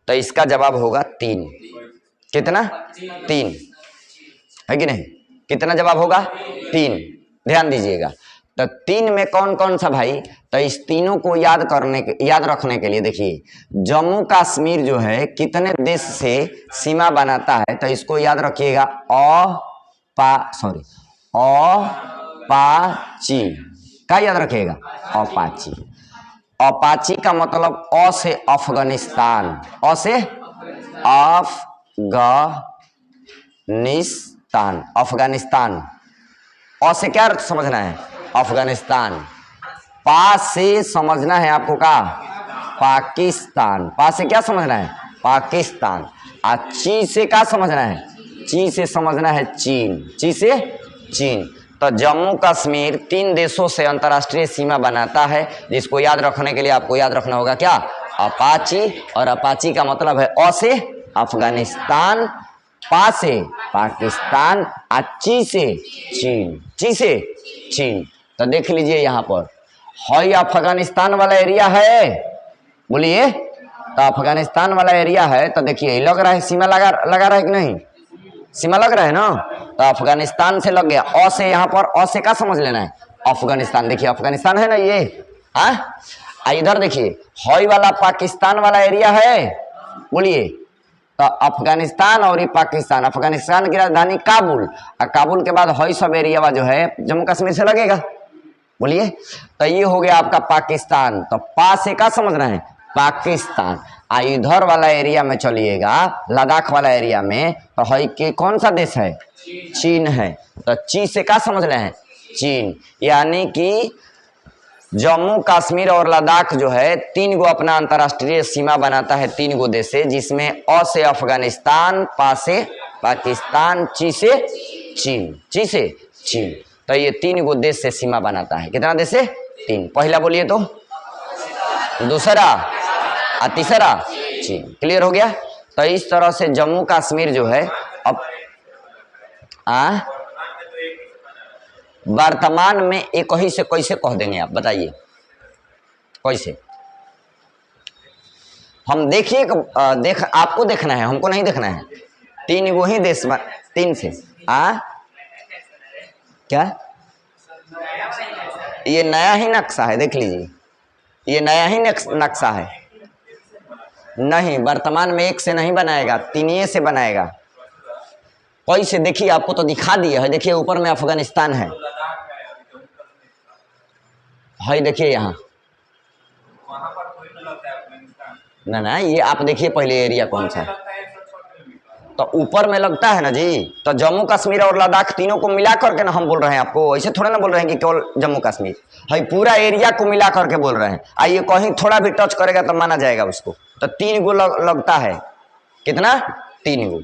[SPEAKER 1] तो इसका जवाब होगा 3। कितना? 3, है कि नहीं। कितना जवाब होगा? 3। ध्यान दीजिएगा। तो 3 में कौन कौन सा भाई? तो इस तीनों को याद रखने के लिए देखिए जम्मू कश्मीर जो है कितने देश से सीमा बनाता है, तो इसको याद रखिएगा अपाची का याद रखिएगा। अपाची। अपाची का मतलब अ से अफगानिस्तान, अ से अफगानिस्तान, अफगानिस्तान। अ से क्या समझना है? अफगानिस्तान। पा से समझना है आपको का? पाकिस्तान। पा से क्या समझना है? पाकिस्तान। ची से क्या समझना है? ची से समझना है चीन। ची से चीन। तो जम्मू कश्मीर 3 देशों से अंतर्राष्ट्रीय सीमा बनाता है, जिसको याद रखने के लिए आपको याद रखना होगा क्या? अपाची। और अपाची का मतलब है अ से अफगानिस्तान, पा से पाकिस्तान, ची से चीन। ची से चीन। तो देख लीजिए यहाँ पर हई अफगानिस्तान वाला एरिया है, बोलिए। तो अफगानिस्तान वाला एरिया है तो देखिए लग रहा है सीमा लगा रहा है कि नहीं? सीमा लग रहा है ना। तो अफगानिस्तान से लग गया। अ से यहाँ पर अ से क्या समझ लेना है? अफगानिस्तान। देखिए अफगानिस्तान है ना ये। इधर देखिए हई वाला पाकिस्तान वाला एरिया है, बोलिए। तो अफगानिस्तान और ये पाकिस्तान, अफगानिस्तान की राजधानी काबुल, और काबुल के बाद हई सब एरिया जो है जम्मू कश्मीर से लगेगा, बोलिए। तो ये हो गया आपका पाकिस्तान। तो पा से क्या समझना है? पाकिस्तान। इधर वाला एरिया में चलिएगा लद्दाख वाला एरिया में, तो हई के कौन सा देश है? चीन है। तो ची से क्या समझ रहे हैं? चीन। यानी कि जम्मू कश्मीर और लद्दाख जो है 3 गो अपना अंतर्राष्ट्रीय सीमा बनाता है 3 गो देश से, जिसमें अ से अफगानिस्तान, पा से पाकिस्तान, ची से चीन। ची से चीन। तो ये 3 गो देश से सीमा बनाता है। कितना देश से? 3। पहला बोलिए तो, दूसरा और तीसरा चीन। क्लियर हो गया। तो इस तरह से जम्मू कश्मीर जो है अब वर्तमान में एक ही से कैसे कह देंगे आप बताइए? कैसे? हम देखिए आपको देखना है, हमको नहीं देखना है। 3 गो ही देश 3 से क्या? ये नया ही नक्शा है, देख लीजिए। ये नया ही नक्शा है। नहीं, वर्तमान में 1 से नहीं बनाएगा, 3 से बनाएगा। कैसे? देखिए आपको तो दिखा दिया है। देखिए ऊपर में अफगानिस्तान है, देखिए यहाँ ना ये आप देखिए पहले एरिया कौन सा है। तो ऊपर में लगता है ना जी। तो जम्मू कश्मीर और लद्दाख तीनों को मिला करके ना हम बोल रहे हैं आपको, ऐसे थोड़ा ना बोल रहे हैं कि केवल जम्मू कश्मीर है, पूरा एरिया को मिला करके बोल रहे हैं। आइए कहीं थोड़ा भी टच करेगा तो माना जाएगा उसको। तो 3 गो लगता है, कितना? 3 गो।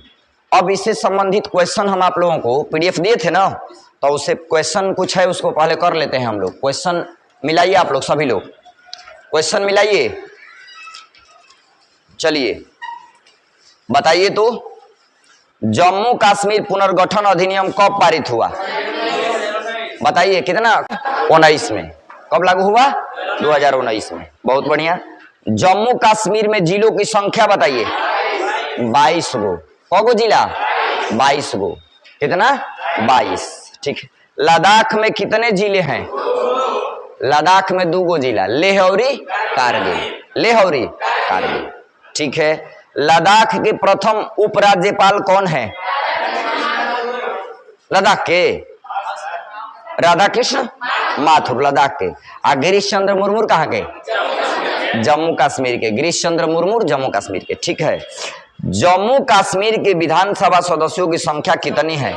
[SPEAKER 1] अब इससे संबंधित क्वेश्चन हम आप लोगों को PDF दिए थे ना, तो उससे क्वेश्चन कुछ है उसको पहले कर लेते हैं हम लोग। क्वेश्चन मिलाइए आप लोग, सभी लोग क्वेश्चन मिलाइए। चलिए बताइए तो, जम्मू कश्मीर पुनर्गठन अधिनियम कब पारित हुआ? बताइए कितना? 19 में। कब लागू हुआ? 2019 में। बहुत बढ़िया। जम्मू कश्मीर में जिलों की संख्या बताइए। 22 गो। कौ जिला? 22 गो। कितना? 22। ठीक है। लद्दाख में कितने जिले हैं? लद्दाख में 2 गो जिला, लेह और कारगिल। लेह और कारगिल। ठीक है। लद्दाख के प्रथम उपराज्यपाल कौन है? लद्दाख के राधा कृष्ण माथुर, लद्दाख के। और गिरीश चंद्र मुर्मू कहाँ के? जम्मू कश्मीर के। गिरीश चंद्र मुर्मू जम्मू कश्मीर के। ठीक है। जम्मू कश्मीर के विधानसभा सदस्यों की संख्या कितनी है?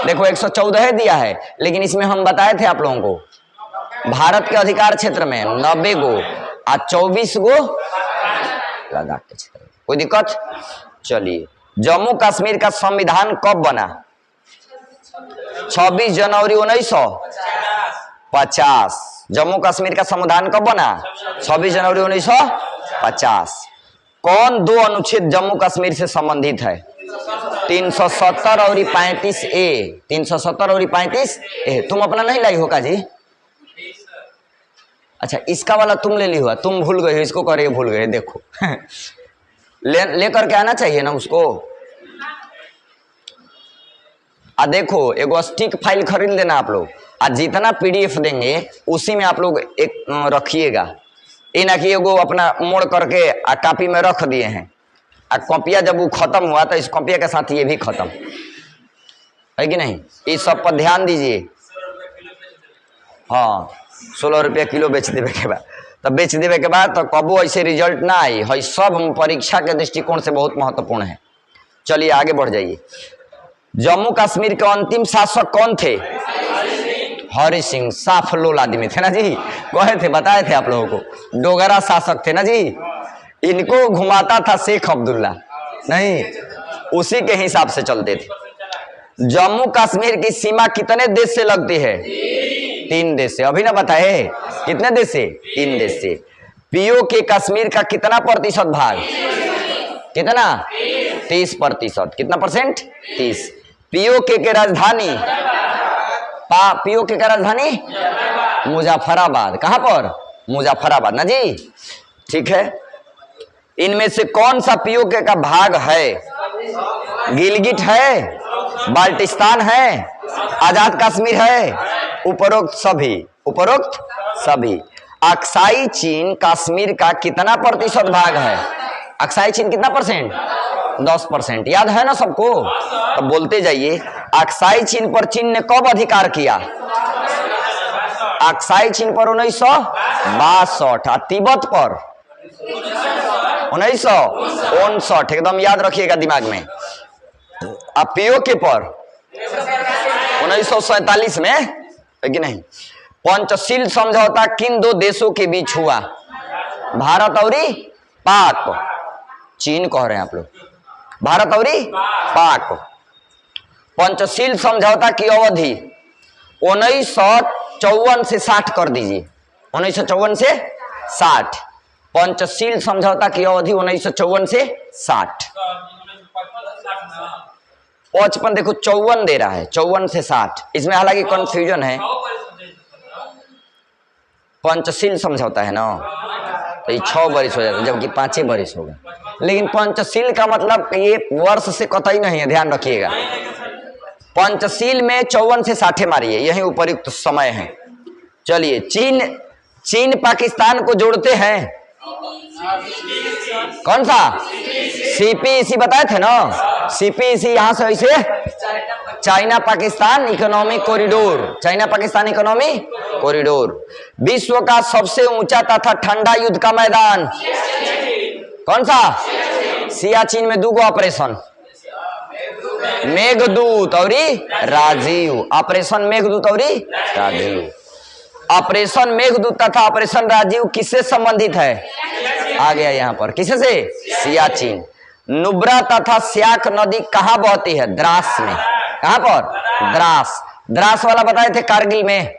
[SPEAKER 1] देखो 114 दिया है, लेकिन इसमें हम बताए थे आप लोगों को भारत के अधिकार क्षेत्र में 90 गो और 24 गो लद्दाख के क्षेत्र में। कोई दिक्कत? चलिए, जम्मू कश्मीर का संविधान कब बना? 26 जनवरी 1950। जम्मू कश्मीर का संविधान कब बना? 26 जनवरी 1950। कौन 2 अनुच्छेद जम्मू कश्मीर से संबंधित है? 370 और 35A। 370 और 35A। तुम अपना नहीं लाई हो का जी? अच्छा, इसका वाला तुम ले ली हुआ, तुम भूल गए हो, इसको करे भूल गए। देखो ले करके आना चाहिए ना उसको। देखो एगो स्टिक फाइल खरीद लेना आप लोग, जितना PDF देंगे उसी में आप लोग एक रखिएगा। ये ना कि एगो अपना मोड़ करके कॉपी में रख दिए हैं, कॉपिया जब वो खत्म हुआ तो इस कॉपिया के साथ ये भी खत्म है कि नहीं? इस सब पर ध्यान दीजिए। हाँ, 16 रुपया किलो बेच देवे के बाद, तो बेच देवे के बाद तो कबो ऐसे रिजल्ट ना आई है। सब परीक्षा के दृष्टिकोण से बहुत महत्वपूर्ण है। चलिए आगे बढ़ जाइए। जम्मू कश्मीर के अंतिम शासक कौन थे? हरि सिंह। साफ लोल आदमी थे ना जी, कहे थे, बताए थे आप लोगों को। डोगरा शासक थे ना जी। इनको घुमाता था शेख अब्दुल्ला, नहीं, उसी के हिसाब से चलते थे। जम्मू कश्मीर की सीमा कितने देश से लगती है? 3 देश से। अभी ना बताए कितने देश से? 3 देश से। POK कश्मीर का कितना प्रतिशत भाग? कितना? 30%। कितना परसेंट? 30। POK के राजधानी? POK का राजधानी मुजफ्फराबाद। कहां पर? मुजफ्फराबाद ना जी। ठीक है। इनमें से कौन सा POK का भाग है? गिलगिट है, बाल्टिस्तान है, आजाद कश्मीर है, उपरोक्त सभी। उपरोक्त सभी। अक्साई चीन कश्मीर का कितना प्रतिशत भाग है? अक्साई चीन कितना परसेंट? 10%। याद है ना सबको? तो बोलते जाइए। अक्साई चीन पर चीन ने कब अधिकार किया? अक्साई चीन पर 1962। तिब्बत पर 1959। एकदम याद रखिएगा दिमाग में। POK पर 1947 में, है कि नहीं? पंचशील समझौता किन 2 देशों के बीच हुआ? भारत और पाक। चीन कह रहे हैं आप लोग, भारत और पाक। पंचशील समझौता की अवधि 1954 से 60 कर दीजिए। 1954 से 60। पंचशील समझौता की अवधि 1954 से 60। 55 देखो 54 दे रहा है, 54 से 60। इसमें हालांकि कंफ्यूजन है। पंचशील समझौता है ना, तो ये 6 वर्ष हो जाता है, जबकि 5 वर्ष होगा। लेकिन पंचशील का मतलब ये वर्ष से कतई नहीं है, ध्यान रखिएगा। पंचशील में 54 से 60 मारिए, यही उपयुक्त समय है। चलिए, चीन पाकिस्तान को जोड़ते हैं कौन सा? CPEC बताए थे ना। CPEC यहां से ऐसे China Pakistan economic corridor. China Pakistan economic corridor. विश्व का सबसे ऊंचा तथा ठंडा युद्ध का मैदान कौन सा? सियाचिन में 2 गो ऑपरेशन। मेघदूत और राजीव। ऑपरेशन मेघदूत और राजीव। ऑपरेशन मेघदूत तथा ऑपरेशन राजीव किससे संबंधित है? आ गया यहाँ पर, किससे से? सियाचिन। नुब्रा तथा स्याक नदी कहाँ बहती है? द्रास में। कहाँ पर? द्रास। द्रास वाला बताए थे कारगिल में,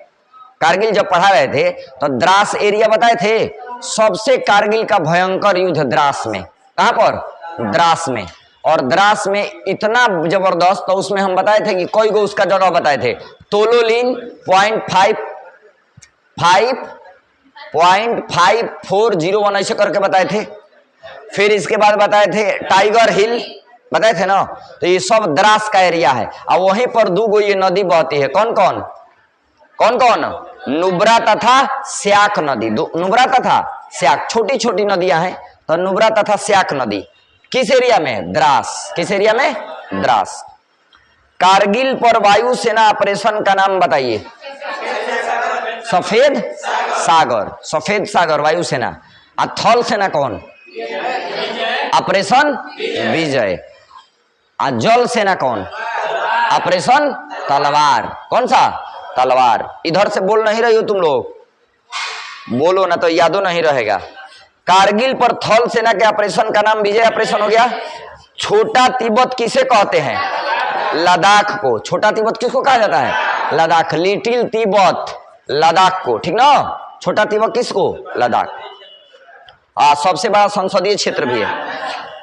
[SPEAKER 1] कारगिल जब पढ़ा रहे थे तो द्रास एरिया बताए थे। सबसे कारगिल का भयंकर युद्ध द्रास में। कहाँ पर? द्रास में। और द्रास में इतना जबरदस्त, तो उसमें हम बताए थे कि कोई को उसका जगह बताए थे। तोलोलिन 0.5401 ऐसे करके बताए थे। फिर इसके बाद बताए थे टाइगर हिल, बताए थे ना। तो ये सब द्रास का एरिया है। और वहीं पर दो गो ये नदी बहती है। कौन कौन? कौन कौन? नुब्रा तथा स्याक नदी। नुब्रा तथा स्याक छोटी छोटी नदियां हैं। तो नुब्रा तथा स्याक नदी किस एरिया में? द्रास। किस एरिया में? द्रास। कारगिल पर वायुसेना ऑपरेशन का नाम बताइए। सफेद सागर। सफेद सागर वायुसेना। और थल सेना कौन? ऑपरेशन विजय। और जल सेना कौन? ऑपरेशन तलवार। कौन सा? तलवार। इधर से बोल नहीं रही हो तुम लोग, बोलो ना तो यादो नहीं रहेगा। कारगिल पर थल सेना के ऑपरेशन का नाम विजय ऑपरेशन हो गया। छोटा तिब्बत किसे कहते हैं? लद्दाख को। छोटा तिब्बत किसको कहा जाता है? लद्दाख। लिटिल तिब्बत लद्दाख को, ठीक ना। छोटा तिब्बत किसको? लद्दाख। सबसे बड़ा संसदीय क्षेत्र भी है।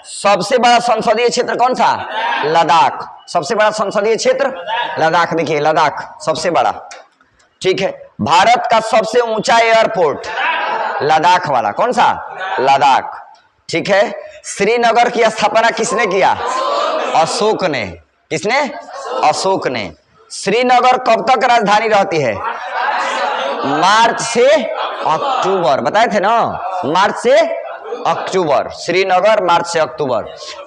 [SPEAKER 1] सबसे बड़ा संसदीय क्षेत्र कौन सा? लद्दाख। सबसे बड़ा संसदीय क्षेत्र लद्दाख। देखिए लद्दाख सबसे बड़ा, ठीक है। भारत का सबसे ऊंचा एयरपोर्ट लद्दाख वाला। कौन सा? लद्दाख, ठीक है। श्रीनगर की स्थापना किसने किया? अशोक ने। किसने? अशोक ने। श्रीनगर कब तक राजधानी रहती है? मार्च से अक्टूबर। बताए थे ना, मार्च से अक्टूबर। श्रीनगर मार्च से अक्टूबर,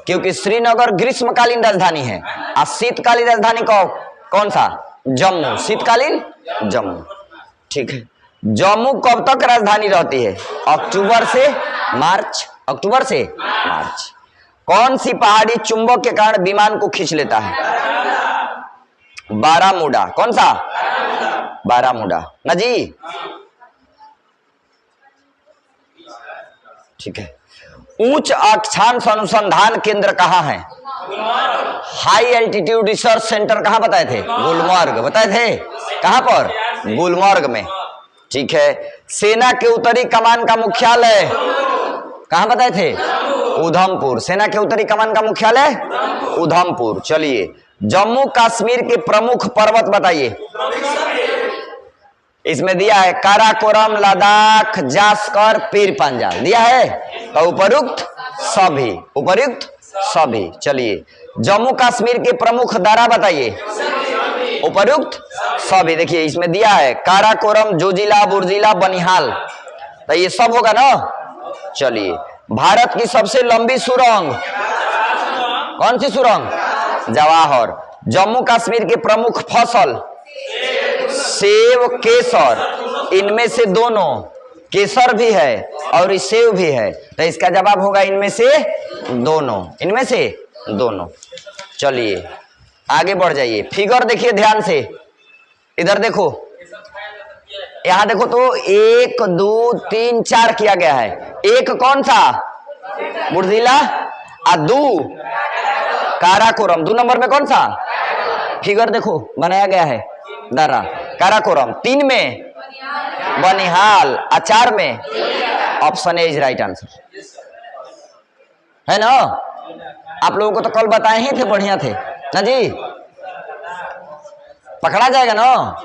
[SPEAKER 1] क्योंकि श्रीनगर ग्रीष्मकालीन राजधानी है। और शीतकालीन राजधानी कौन सा? जम्मू। शीतकालीन जम्मू, ठीक है। जम्मू कब तक राजधानी रहती है? अक्टूबर से मार्च। अक्टूबर से मार्च। कौन सी पहाड़ी चुंबक के कारण विमान को खींच लेता है? बारामूडा। कौन सा? बारामूडा ना जी, ठीक है। उच्च अक्षांश अनुसंधान केंद्र कहाँ है? हाई एल्टीट्यूड रिसर्च सेंटर कहाँ बताए थे? गुलमर्ग। बताए थे कहाँ पर? गुलमर्ग में, ठीक है। सेना के उत्तरी कमान का मुख्यालय कहाँ बताए थे? उधमपुर। सेना के उत्तरी कमान का मुख्यालय उधमपुर। चलिए, जम्मू कश्मीर के प्रमुख पर्वत बताइए। इसमें दिया है काराकोरम, लद्दाख, जास्कर, पीर पंजाल दिया है। तो उपयुक्त सभी, उपयुक्त सभी। चलिए, जम्मू कश्मीर के प्रमुख दर्रा बताइए। उपयुक्त सभी। देखिए इसमें दिया है काराकोरम, जोजिला, बुर्जिला, बनिहाल। तो ये सब होगा ना। चलिए, भारत की सबसे लंबी सुरंग कौन सी सुरंग? जवाहर। जम्मू कश्मीर के प्रमुख फसल सेब, केसर। इनमें से दोनों, केसर भी है और सेब भी है। तो इसका जवाब होगा इनमें से दोनों। इनमें से दोनों। चलिए आगे बढ़ जाइए। फिगर देखिए ध्यान से, इधर देखो, यहां देखो तो 1 2 3 4 किया गया है। एक कौन सा? बुर्जिला। और 2 काराकोरम। 2 नंबर में कौन सा? फिगर देखो बनाया गया है, दर्रा काराकोरम। 3 में बनिहाल। और 4 में option A is right answer, है ना। आप लोगों को तो कल बताए ही थे, बढ़िया थे ना जी। पकड़ा जाएगा ना,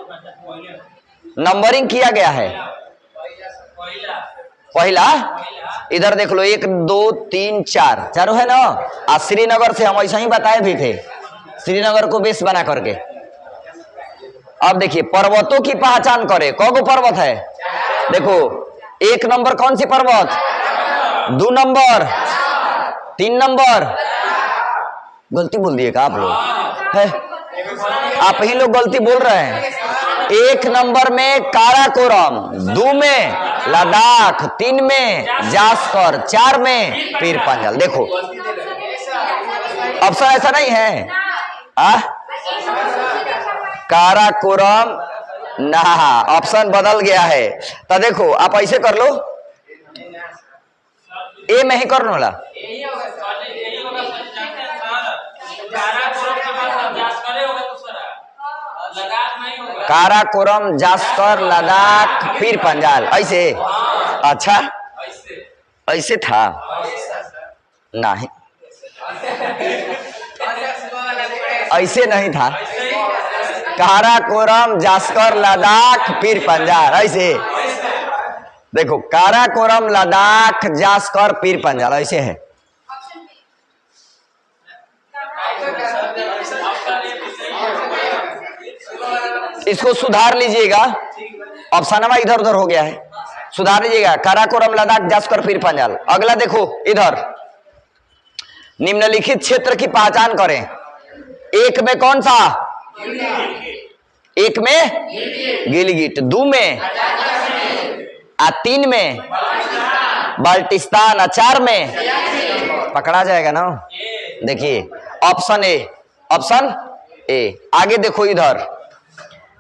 [SPEAKER 1] नंबरिंग किया गया है। पहला इधर देख लो, 1 2 3 4 चारों है ना। और श्रीनगर से हम ऐसा ही बताए भी थे, श्रीनगर को बेस बना करके। अब देखिए पर्वतों की पहचान करें। कौन पर्वत है? देखो 1 नंबर कौन सी पर्वत? 2 नंबर, 3 नंबर। गलती बोल दिए क्या आप लोग? है आप ही लोग गलती बोल रहे हैं। 1 नंबर में काराकोरम, 2 में लद्दाख, 3 में जास्कर, 4 में पीर पंजाल। देखो ऑप्शन ऐसा नहीं है, आ काराकोरम ना, ऑप्शन बदल गया है। तो देखो आप ऐसे कर लो, ए में ही कर लो ला। काराकोरम, जास्कर, लद्दाख, पीर पंजाल, ऐसे। अच्छा ऐसे था नहीं, ऐसे नहीं था। काराकोरम, जास्कर, लद्दाख, पीर पंजाल, ऐसे देखो। काराकोरम, लद्दाख, जास्कर, पीर पंजाल, ऐसे है। इसको सुधार लीजिएगा, ऑप्शन नंबर इधर उधर हो गया है, सुधार लीजिएगा। काराकोरम, लद्दाख, जास्कर, पीर पंजाल। अगला देखो इधर, निम्नलिखित क्षेत्र की पहचान करें। एक में कौन सा? एक में गिलगिट, दो में तीन में बाल्टिस्तान, चार में पकड़ा जाएगा ना। देखिए ऑप्शन ए, ऑप्शन ए। आगे देखो इधर,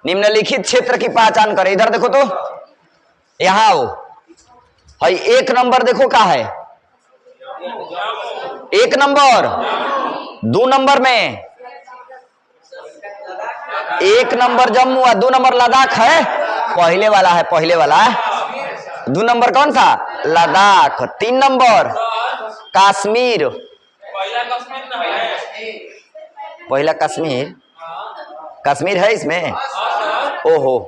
[SPEAKER 1] निम्नलिखित क्षेत्र की पहचान करें। इधर देखो तो, यहां आओ भाई। एक नंबर देखो क्या है, एक नंबर। दो नंबर में एक नंबर जम्मू है, दो नंबर लद्दाख है, पहले वाला है, पहले वाला है। दो नंबर कौन सा? लद्दाख। तीन नंबर कश्मीर, पहला कश्मीर, कश्मीर है इसमें। ओहो,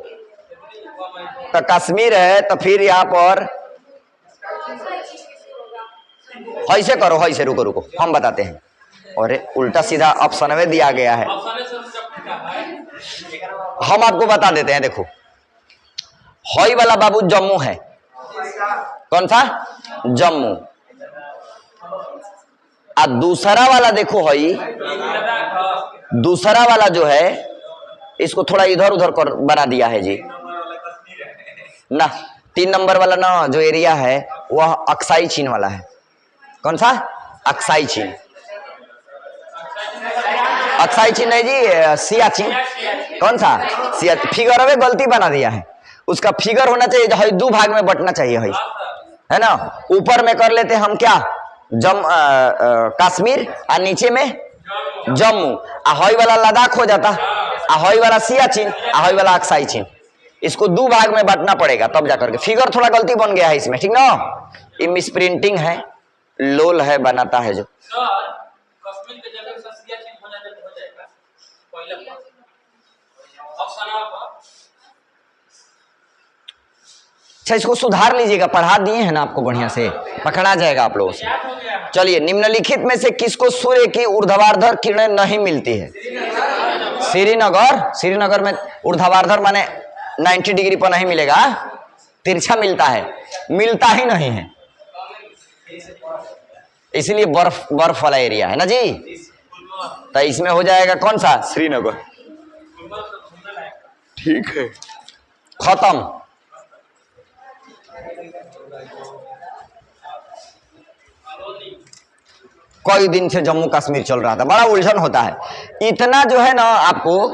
[SPEAKER 1] तो कश्मीर है, तो फिर यहाँ पर ऐसे करो, ऐसे रुको रुको हम बताते हैं। और उल्टा सीधा ऑप्शन में दिया गया है, हम आपको बता देते हैं। देखो हई वाला बाबू जम्मू है, कौन सा? जम्मू। आ दूसरा वाला देखो हई, दूसरा वाला जो है इसको थोड़ा इधर उधर कर बना दिया है जी ना। तीन नंबर वाला ना जो एरिया है वह अक्साई चीन वाला है। कौन सा? अक्साई चीन। अक्साई चीन नहीं जी, सियाचिन। कौन सा? सिया। फिगर में गलती बना दिया है, उसका फिगर होना चाहिए, दो भाग में बंटना चाहिए है ना। ऊपर में कर लेते हम क्या, कश्मीर, और नीचे में जम्मू। हई वाला लद्दाख हो जाता, हई वाला सियाचिन, हई वाला अक्साई चीन। इसको दो भाग में बांटना पड़ेगा तब जाकर के। फिगर थोड़ा गलती बन गया है इसमें, ठीक ना। ये मिस प्रिंटिंग है, लोल है बनाता है जो। अच्छा इसको सुधार लीजिएगा, पढ़ा दिए हैं ना आपको, बढ़िया से पकड़ा जाएगा आप लोगों से। चलिए, निम्नलिखित में से किसको सूर्य की ऊर्ध्वाधर किरणें नहीं मिलती है? श्रीनगर, श्रीनगर में ऊर्ध्वाधर माने 90 डिग्री पर नहीं मिलेगा, तिरछा मिलता है, मिलता ही नहीं है, इसलिए बर्फ वाला एरिया है ना जी। तो इसमें हो जाएगा कौन सा? श्रीनगर। ठीक है, खत्म। कई दिन से जम्मू कश्मीर चल रहा था, बड़ा उलझन होता है। इतना जो है ना आपको